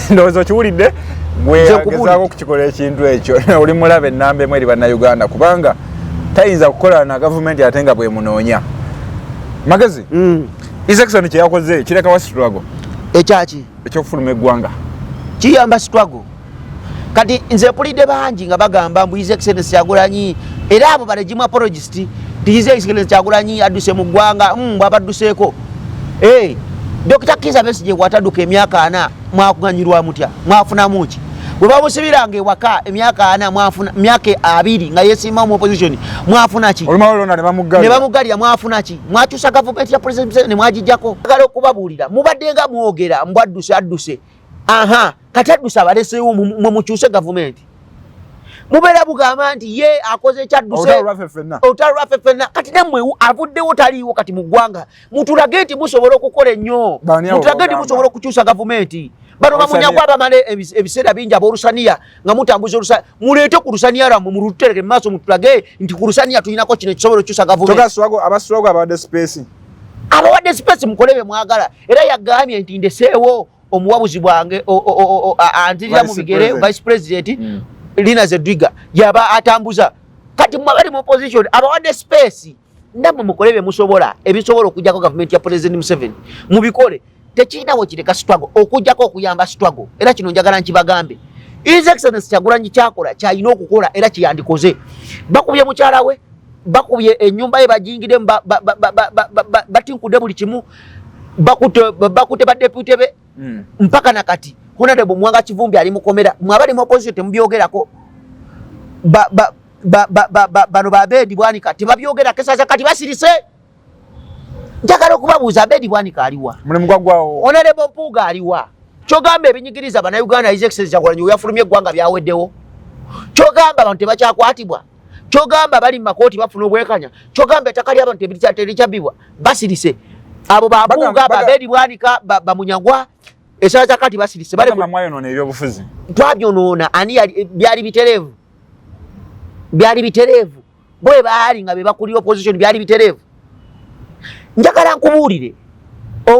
S1: Ndowooza okiwulidde gwe agezaako okukikola ekintu ekyo oli mulabe namba emu eri Bannayuganda kubanga tayinza kukola na gavumenti ate nga bwe munoonya magezi. His Excellency kye yakoze kirekawo struggle
S2: ekyaki
S1: ekyokufuluma eggwanga
S2: kiyamba struggle kati nze mpulidde bangi nga bagamba mbu His Excellency Kyagulanyi era abo balegimu apologist ti His Excellency Kyagulanyi adduse mu ggwanga bw'abadduseeko Dr. Kizza Besigye bw'atadduka emyaka 4 mwakuganyirwa mutya mwafunamu ki bwe bamusibiranga ewaka emyaka 4 mwafuna myaka 2 nga yeesimba mu opposition mwafuna ki ne bamuggalira mwafuna ki mwakyusa gavumenti ya President Museveni ne mwagijjako agala okubabuulira mubadde nga mwogera mbu adduse kati adduse abaleseewo mwe mukyuse gavumenti mubeera bugamba nti ye akoze ekyadduse otalwaffe ffenna kati nammwe avuddewo taliiwo kati mu ggwanga mutulage nti musobola okukola ennyo mutulage nti musobola okukyusa gavumenti bano bamunyagwa bamale ebiseera bingi ab'olusaniya nga mutambuza olusaniya muleete ku lusaniya lwammwe mulutereke mu maaso mutulage nti ku lusaniya tulinako kino ekisobola okukyusa gavumenti abawadde space mukole bye mwagala era yagambye nti ndeseewo omuwabuzi bwange antirira mu bigere vice president Lina Zedwiga yaba atambuza kati mwabali mu opposition abawadde space ndamwe mukole bye musobola ebisobola okujjako government ya President Museveni mubikole tekinawo kireka struggle okujjako okuyamba struggle era kino njagala nkibagambe His Excellency Kyagulanyi kyakola kyalina okukola era kiyandikoze bakubye mukyala we bakubye ennyumba ye bajingide batinkude buli kimu bakute ba deputy be mpaka nakati Honorable Mwanga Kivumbi ali mukomera mwabali mu opposition temubyogerako bano babedi bwanika tebabyogera kesaza kati basirise njagala okubabuuza Bedi Bwanika aliwa
S1: mulimu gwagwawo
S2: Honorable Mpuuga aliwa kyogamba ebinyigiriza bannayuganda His Excellency Kyagulanyi yafulumye eggwanga byaweddewo kyogamba abantu tebakyakwatibwa kyogamba bali mu makooti bafuna obwekanya kyogamba ettaka ly'abantu terikyabbibwa basirise abo Bampuuga Bedi Bwanika Bamunyagwa esala kyakati basirise
S1: mwayonoona ebyobufuzi
S2: twabyonoona ani byali bitereevu bwe baali nga be bakuli opposition byali bitereevu njagala nkubuulire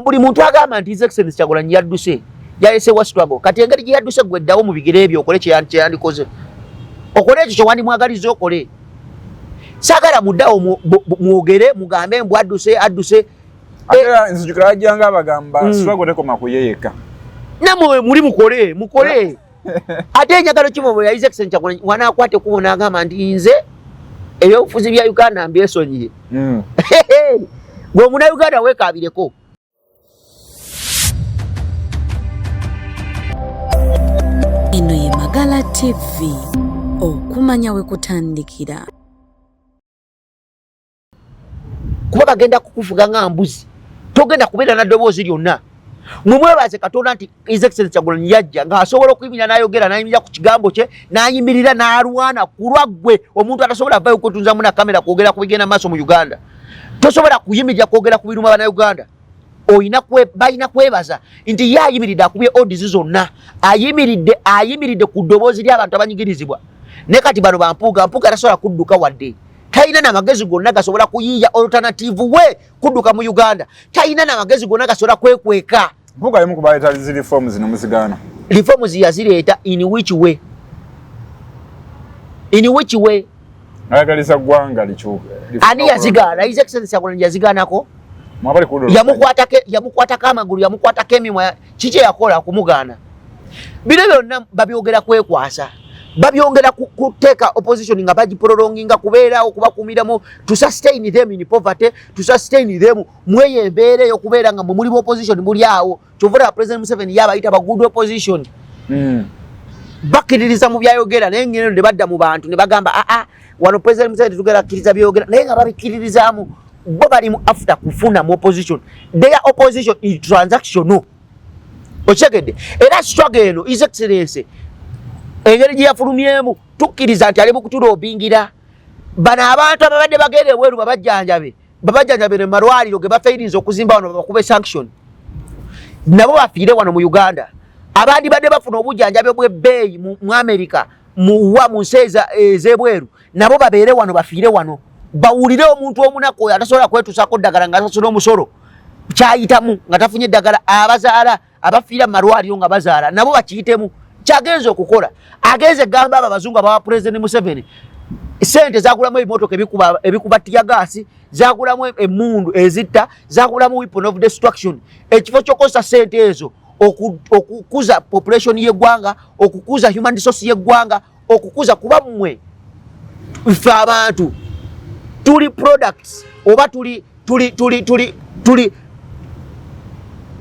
S2: buli muntu agamba nti His Excellency Kyagulanyi yadduse yalesewa struggle kati engeri gye yadduse gweddawo mu bigere ebyo okole kyeyandikoze okole ekyo kyewandimwagaliza okole saagala muddawo mwogere mugambe mbu adduse
S1: ate nzijukira ajjanga abagamba struggle tekoma kuyeyeka
S2: namwe muli mukole ate enjagalo kibobo ya His Excellency Kyagulanyi wanaakwate kubona agamba nti nze ebyobufuzi bya Uganda mbyesonyiye gwe Munnayuganda weekaabireko
S3: eno ye Magala TV okumanya we kutandikira
S2: kuba bagenda kukuvuga nga mbuzi togenda kubeera na ddoboozi lyonna mwebaze Katonda nti His Excellency Kyagulanyi yajja ng'asobola okuyimira n'ayogera n'ayimirira ku kigambo kye n'ayimirira n'alwana ku lwaggwe omuntu atasobola vayo kwetunzamu na kamera kwogera ku bigenda maaso mu Uganda tosobola kuyimirira kwogera ku biruma Bannayuganda balina kwebaza nti ye ayimiridde akubye odds zonna ayimiridde ku ddoboozi ly'abantu abanyigirizibwa ne kati bano Bampuuga tasobola kudduka wadde talina n'amagezi gonna gasobola kuyiiya alternative we kudduka mu Uganda talina n'amagezi gonna gasobola kwekweka
S1: Mpuuga yemu kubaaleeta zi reforms zino muzigaana
S2: reforms yazireeta in which way
S1: ayagaliza ggwanga likyuke
S2: ani yazigaana His Excellency Kyagulanyi yazigaanako yamukwatako amagulu yamukwatako emimwa kiki yakola okumugaana bino byonna babyogera kwekwasa babyongera kuteeka opposition nga bagiprolonginga kubeerawo kubakuumiramu to sustain them in poverty to sustain them mweyo embeera ey'okubeera nga mwe muli opposition muli awo kyovula President Museveni yabayita ba good opposition bakkiririza mu byayogera naye ngeno ne badda mu bantu ne bagamba wano President Museveni tugera kkiriza byayogera naye nga babikkiririzaamu bo bali mu after kufuna mu opposition their opposition is transactional okyegedde era struggle eno His Excellency engeri gye yafulumyemu tukkiriza nti ali mu kutulobingira bano abantu ababadde bagenda ebweru babajjanjabe mu malwaliro ge bafeerinze okuzimba wano bakube sanction nabo bafiire wano mu Uganda abandi badde bafuna obujjanjabe bw'ebbeeyi mu America mu nsi ez'ebweru nabo babeere wano bafiire wano bawulire omuntu omunaku oyo atasobola kwetuusako ddagala ng'asasula omusolo kyayitamu nga tafunye eddagala abazaala abafiira mu malwaliro nga bazaala nabo bakiyitemu kyagenza okukola agenze gamba abo abazungu abawa President Museveni sente zagulamu ebimotoka ebikuba tiyagaasi zagulamu emmundu ezitta zagulamu weapon of destruction ekifo ky'okozesa sente ezo okukuza population y'eggwanga okukuza human resource y'eggwanga okukuza kuba mmwe ife abantu tuli products oba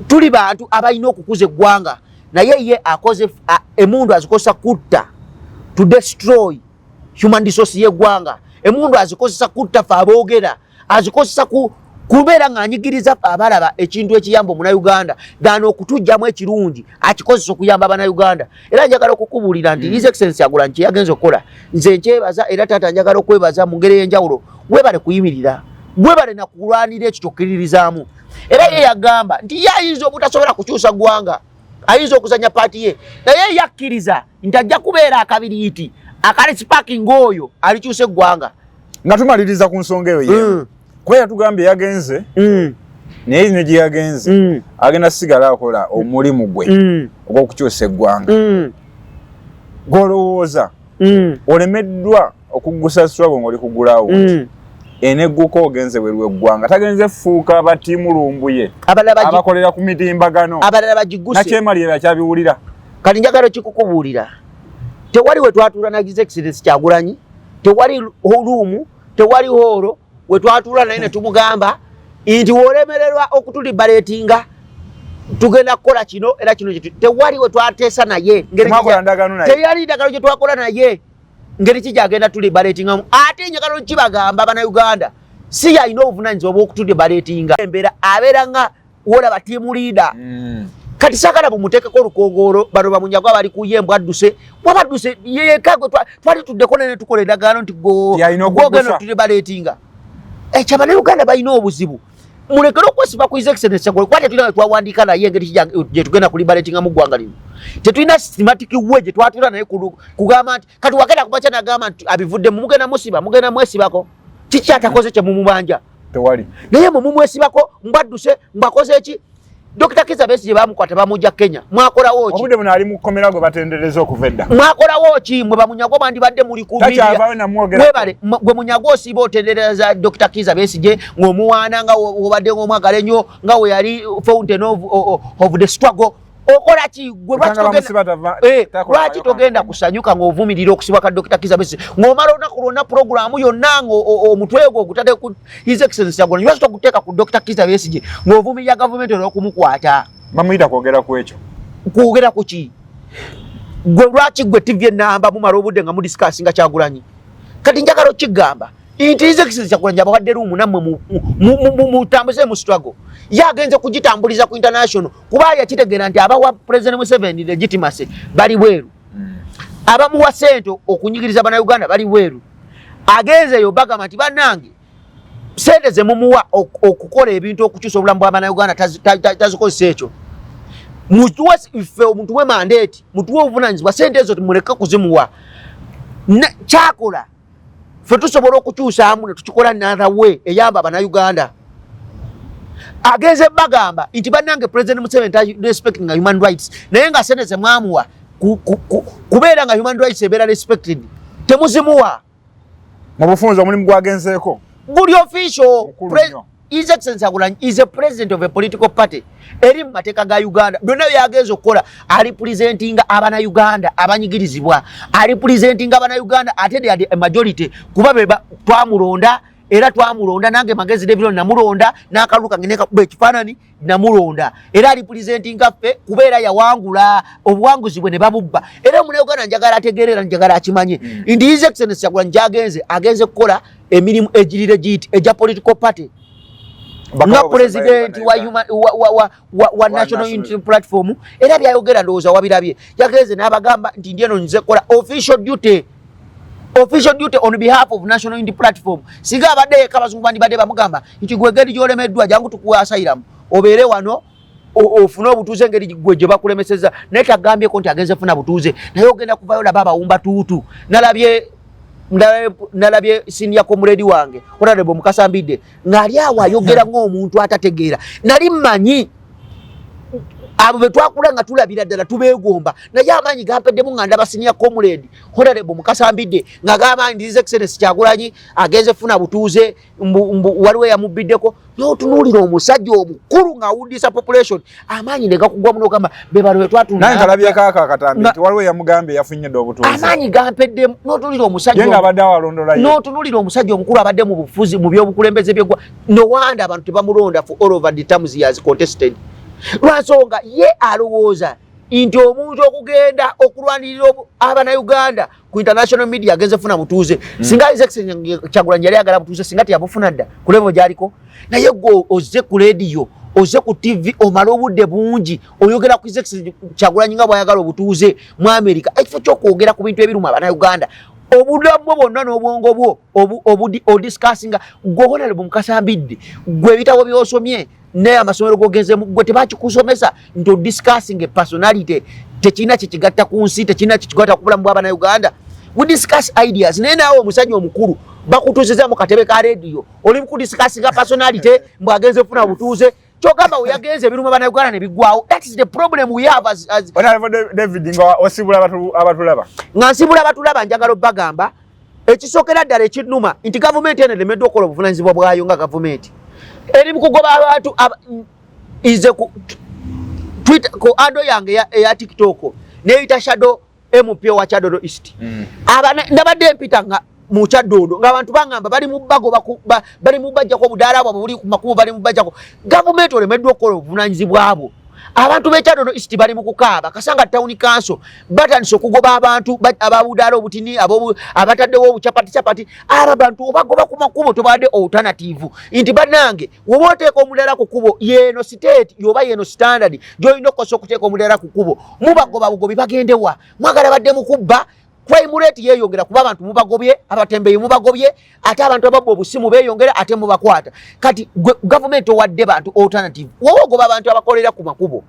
S2: tuli bantu abalina okukuza eggwanga naye ye akoze emundu azikozesa kutta to destroy human resource y'eggwanga emundu azikozesa kutta fe aboogera azikozesa kubeera ng'anyigiriza fe abalaba ekintu ekiyamba Omunnayuganda gana okutujjamu ekirungi akikozesa okuyamba Abannayuganda era njagala okukubuulira nti His Excellency Kyagulanyi kye yagenza okukola nze nkyebaza era taata njagala okwebaza mu ngeri ey'enjawulo webale kuyimirira webale nakulwanira ekyo kyokkiririzaamu era ye yagamba nti ye ayinza obutasobola kukyusa ggwanga ayinza okuzanya paati ye naye yakkiriza nti ajja kubeera akabiriiti akalesipaking oyo alikyusa eggwanga
S1: nga tumaliriza ku nsonga eyo ye kuba yatugambye yagenze naye ne gye yagenze agenda sigala akola omulimu gwe ogw'okukyusa eggwanga gw'olowooza olemeddwa okuggusa struggle ng'oli ku ground enegguko ogenze bweru eggwanga tagenze fuuka batiimulumbuye abakolera ku mitimbagano
S2: abalala bagigguse
S1: nakyemalira bakyabiwulira
S2: kati njagala kikukubuulira tewali we twatuula na His Excellency Kyagulanyi tewali oluumu tewali hoolo we twatuula naye ne tumugamba nti wolemererwa okutulibaleetinga tugenda kukola kino era kino tewali we twateesa naye teyali ndagalo gye twakola naye ngeri ki gyagenda tulibaleetingamu ate njagala kibagamba Bannayuganda si yalina obuvunanyizibwa bw'okutudebaletinga embeera abeera nga wolaba tiimu liida kati sakala bumuteekeko olukongolo bano bamunyagwa bali kuyembwa adduse bwabadduse yekagwe twali tuddeko nene tukola endagaano nti gwogenda otudebaletinga ekyabana Uganda balina obuzibu mulekere okwesiba ku His Excellency kwate tulina twawandiika naye engeri gye tugenda kulibaletinga mu ggwanga lino tetulina systematic way gye twatula naye kugamba nti kati wagenda kubaca nagamba nti abivudde mugenda musiba mugenda mwesibako kiki atakoze kye mumubanja
S1: tewali
S2: naye mumwesibako mbadduse mbakoze eki Dr. Kizza Besigye bamukwata bamujja Kenya mwakolawo ki
S1: obudde buno ali mu kkomera gwe batendereza okuvedda
S2: mwakolawo ki mwe bamunyagwa bandibadde muli ku webale gwe munyagwa osiiba otendereza Dr. Kizza Besigye ng'omuwaana nga obadde ng'omwagala ennyo nga we yali fountain of the struggle okola ki gwe lwaki togenda kusanyuka ng'ovumirira okusibwa ka Dr. Kizza Besigye ng'omala olunaku lwonna puroguramu yonna ng'omutwe gwo ogutadde ku His Excellency Yagulanyi lwaki toguteeka ku Dr. Kizza Besigye ng'ovumirira gavumenti olw'okumukwata
S1: bamuyita kwogera ku ekyo
S2: kwogera ku ki gwe lwaki gwe TV ennamba mumala obudde nga mudisikasinga Kyagulanyi kati njagala okigamba nti His Excellency Yagulanyi abawadde luumu nammwe mutambuze mu struggle yagenze kugitambuliza ku international kuba yakitegeera nti abawa President Museveni legitimacy bali bweru abamuwa sente okunyigiriza bana Uganda bali bweru agenzeyo bagamba nti bannange sente ze mumuwa okukola ebintu okukyusa obulamu bw'abana Uganda tazikozesa ekyo mutuwe ife omuntu we mandate mutuwe obuvunanyizibwa sente ezo tumuleke kuzimuwa kyakola ffe tusobola okukyusamu ne tukikola another way eyamba abana Uganda agenze bagamba nti bannange President Museveni respecting human rights naye nga sente ze mwamuwa kubeera nga human rights ebeera respected temuzimuwa
S1: mu bufunza omulimu gwagenzeeko
S2: buli official His Excellency Yagulanyi is a president of a political party eri mu mateeka ga Uganda byonna byagenza okukola ali presentinga abana Uganda abanyigirizibwa ali presentinga abana Uganda ate they are the majority kuba beba twamulonda era twamulonda nange Magezi David namulonda n'akaluka ngeneka kuba ekifaanani namulonda era ali presentinga ffe kubeera yawangula obuwanguzi bwe ne babubba era mu Uganda njagala ategeerera njagala akimanye ndi His Excellency Yagulanyi agenze kukola emirimu egirire giti eja political party nga president wa National Unity Platform era byayogera ndowooza wabirabye yagenze n'abagamba nti ndi eno nze kola official duty on behalf of National Unity Platform singa abadde kabazungu bandibadde bamugamba nti gwe ngeri gy'olemeddwa jangu tukuwa asylum obeere wano ofune obutuuze engeri gwe gye bakulemeseza naye tagambyeko nti agenze funa butuuze naye ogenda kuvayo laba abawumba tuutu nalabye senior comrade wange Honorable Mukasambidde ng'ali awo ayogera ng'omuntu atategeera nali mmanyi abo be twakula nga tulabira ddala tubeegomba naye amaanyi gampeddemu nga ndaba senior comrade Honorable Mukasambidde ng'agamba nti His Excellency Kyagulanyi agenze funa butuuze waliwo yamubiddeko n'otunuulira omusajja omukulu ng'awuddisa population amaanyi ne gakugwa muno ogamba be balo be twatunda
S1: naye ngalabyeko akatambi nti waliwo yamugambye yafunyedde obutuuze
S2: amaanyi gampeddemu n'otunuulira omusajja
S1: nga abadde awalondolayo
S2: n'otunuulira omusajja omukulu abadde mu bufuzi mu by'obukulembeze by'eggwa no wanda abantu tebamulonda for all over the terms he has contested lwansonga ye alowooza nti omuntu okugenda okulwanirira abana Uganda ku international media agenze funa butuuze singa His Excellency Kyagulanyi yali agala butuuze singa teyabufuna dda ku level gyaliko naye gwe ozze ku radio ozze ku TV omala obudde bungi oyogera ku His Excellency Kyagulanyi nga bw'ayagala obutuuze mu America ekifo ky'okwogera ku bintu ebiruma abana Uganda obulamu bwo bwonna n'obwongo bwo odiscussinga gwe Honorable Mukasambidde gwe ebitabo by'osomye naye amasomero gogenzemu gwe tebakikusomesa nti odiscussing personality tekirina kyekigatta ku nsi tekirina kyekigatta ku bulamu bw'abana Uganda we discuss ideas naye naawe omusajja omukulu bakutuusiza mu katebe ka radio oli mukudiscussinga personality mbwagenze funa butuuze kyogamba we yagenze ebiruma abana Uganda ne biggwawo that is the problem we have as
S1: Honorable David nga osibula abatulaba
S2: nga nsibula abatulaba njagala obbagamba ekisookera ddala ekinnuma nti gavumenti eno eremeddwa okukola obuvunaanyizibwa bwayo nga gavumenti eri mu kugoba abantu ize ku Twitter ko ando yange eya TikTok neyita Shadow MP wa Kyadodo East ndabadde mpita nga mu Kyadodo ng'abantu bangamba bali mu bago bali mu bajja ko budaala bwabwe buli ku makubo bali mu bajja ko gavumenti olemeddwa okukola obuvunaanyizibwa bwabo abantu b'ekyalo East bali mu kukaaba kasanga town council batandise okugoba abantu ababudala obutini abataddewo obuchapati abantu obagoba ku makubo tobadde alternative inti banange woba oteeka omulala ku kubo yeno state yoba yeno standard gy'olina okukosa okuteeka omulala ku kubo mubagoba bugobi bagendewa mwagala badde mu kubba crime rate yeyongera kuba abantu mubagobye abatembeyi mubagobye ate abantu ababbo obusimu beyongera ate mubakwata kati government owadde bantu alternative wowe ogoba abantu abakolera ku makubo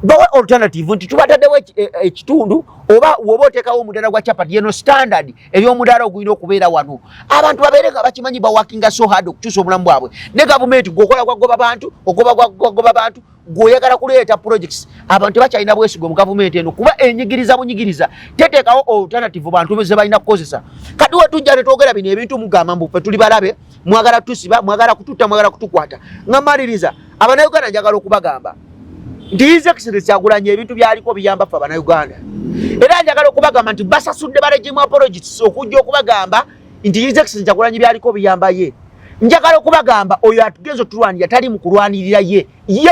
S2: bawe alternative nti tubataddewo ekitundu oba woba oteekawo omudala gwa chapati yeno standard eby'omudala ogulina okubeera wano abantu babeere nga bakimanyi bawakinga so hard okukyusa obulamu bwabwe ne gavumenti gwokola gwagoba bantu gwagoba bantu gwoyagala kuleeta projects abantu bakyalina bwesigwe mu gavumenti eno kuba enyigiriza bunyigiriza teteekawo alternative bantu ze balina kukozesa kati we tujja ne twogera bino ebintu mugamba mbu ffe tuli balabe mwagala tusiba mwagala kututta mwagala kutukwata nga mmaliriza Abanayuganda njagala okubagamba nti His Excellency Kyagulanyi ebintu byaliko biyamba ffe Abanayuganda era njagala okubagamba nti basasudde balegimu apologists okujja okubagamba nti His Excellency Kyagulanyi byaliko biyamba ye njagala okubagamba oyo atugenzo tulwanira tali mu kulwanirira ye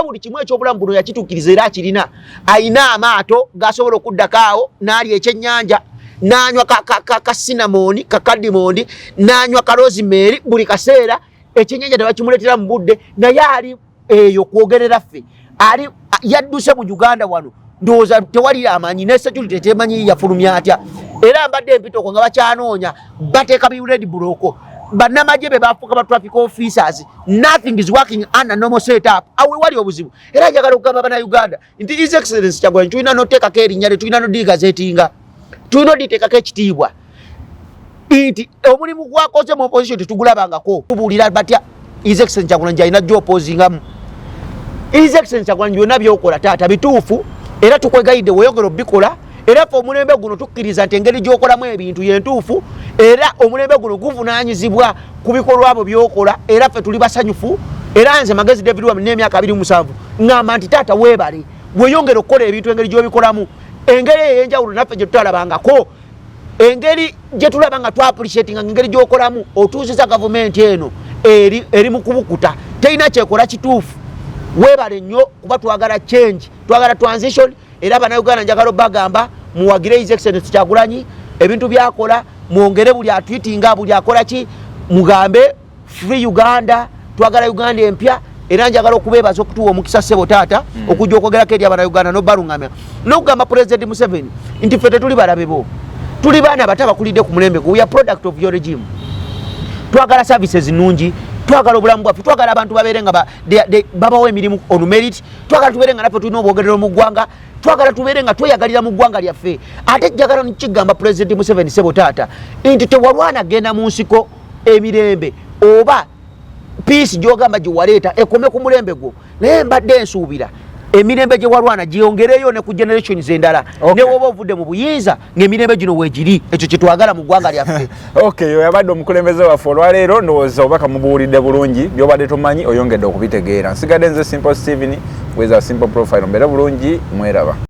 S2: buli kimu eky'obulamu buno yakituukiriza era akirina ayina amaato gasobola okuddakaawo n'alya ekyennyanja n'anywa ka cinnamon ka cardamom n'anywa ka rosemary buli kaseera ekyennyanja tebakimuleetera mu budde naye ali eyo kwogerera ffe ali yadduse mu Uganda wano ndowooza tewali amanyi ne security temanyi yafulumya atya era mbadde empitoko nga bakyanoonya bateeka bi red block bannamagye be bafuuka ba traffic officers nothing is working under normal setup awe wali obuzibu era njagala okugamba Bannayuganda nti His Excellency Kyagulanyi tulina noteekako erinnya tulina nodigazetinga tulina oditeekako ekitiibwa nti omulimu gwakoze mu opposition tetugulabangako tubuulira batya His Excellency Kyagulanyi alina gy'opposingamu His Excellency Kyagulanyi byonna byokola taata bituufu era tukwegayidde weyongera obikola era ffe omulembe guno tukkiriza nti engeri gy'okolamu ebintu yentuufu era omulembe guno guvunaanyizibwa ku bikolwa abo by'okola era ffe tuli basanyufu era nze Magezi David Wami n'emyaka 27 ngamba nti taata weebale weyongera okukola ebintu engeri gy'obikolamu engeri ey'enjawulo naffe gye tutalabangako engeri gye tulaba nga twaappreciatinga engeri gy'okolamu otuusiza gavumenti eno eri mu kubukuta terina kyekola kituufu weebale nnyo kuba twagala change twagala transition era Abanayuganda njagala bagamba muwagire His Excellency Kyagulanyi ebintu byakola mwongere buli atwitinga buli akola ki mugambe free Uganda twagala Uganda empya era njagala okubeebaza okutuwa omukisa ssebo taata okujja okwogerako eri Abanayuganda n'obalungamya n'okugamba President Museveni nti ffe tetuli balabe bo tuli baana bato abakulidde ku mulembe gwe we are product of your regime twagala services nnungi twagala obulamu bwaffe twagala abantu babeere nga babawo emirimu on merit twagala tubeere nga naffe tulina obwogerero mu ggwanga twagala tubeere nga tweyagalira mu ggwanga lyaffe ate njagala nkigamba President Museveni ssebo taata nti tewalwana genda mu nsiko emirembe oba peace gy'ogamba gye waleeta ekome ku mulembe gwo naye mbadde ensuubira emirembe gye walwana gyongereyo ne ku generations endala ne woba ovudde mu buyinza ng'emirembe gino weegiri ekyo kye twagala mu ggwanga lyaffe
S1: okay oyo yabadde omukulembeze waffe olwaleero ndowooza obaka mubuulidde bulungi byobadde tomanyi oyongedde okubitegeera nsigadde nze Simple Steven weza Simple Profile mbeera bulungi mweraba